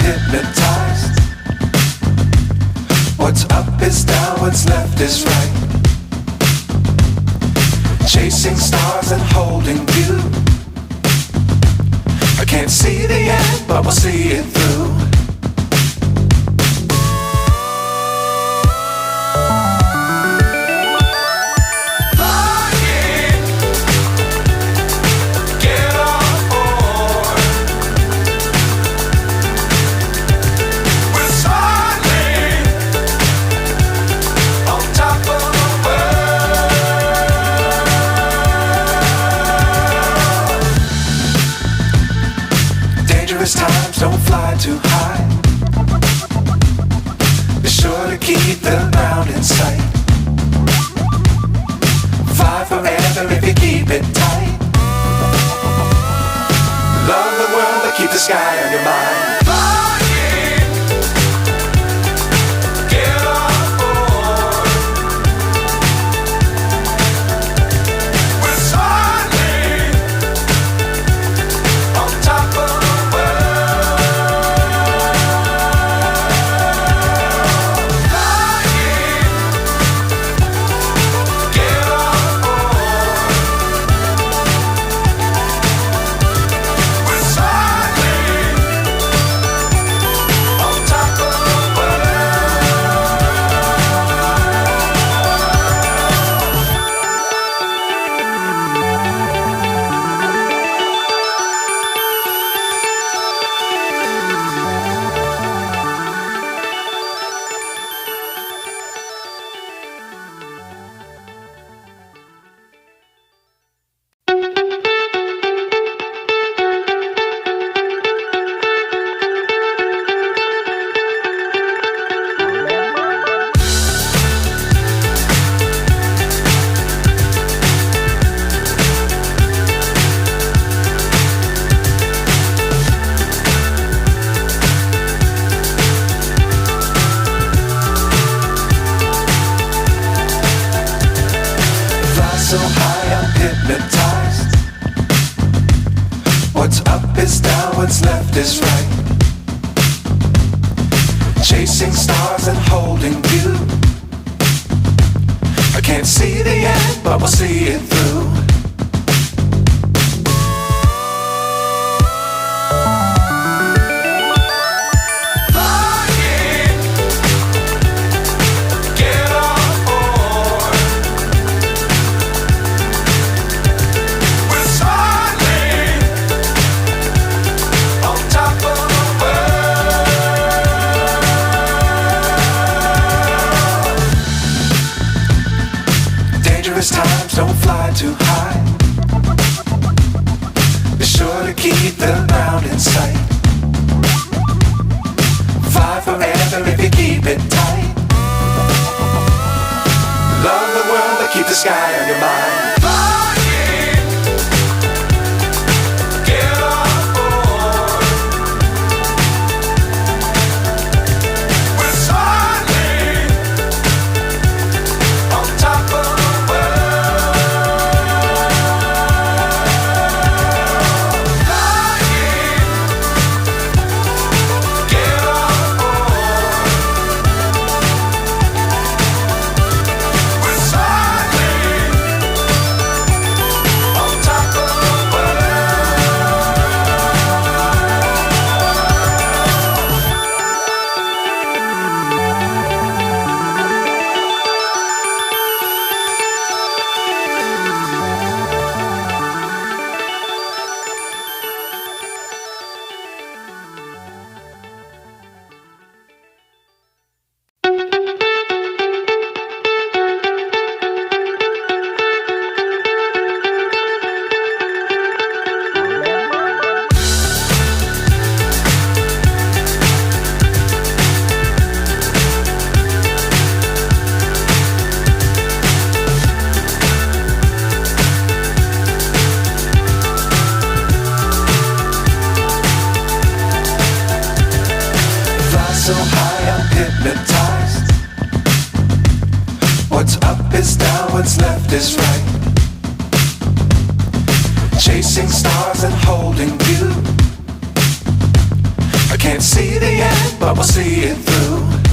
hypnotized. What's up is down, what's left is right. Chasing stars and holding you. I can't see the end, but we'll see it through. Times don't fly too high. Be sure to keep the ground in sight. Fly forever if you keep it tight. Love the world but keep the sky on your mind. So high I'm hypnotized. What's up is down, what's left is right. Chasing stars and holding you. I can't see the end, but we'll see it through. Times don't fly too high. Be sure to keep the ground in sight. Fly forever if you keep it tight. Love the world but keep the sky on your mind. So high I'm hypnotized. What's up is down, what's left is right. Chasing stars and holding you. I can't Can't see the end, but we'll see it through.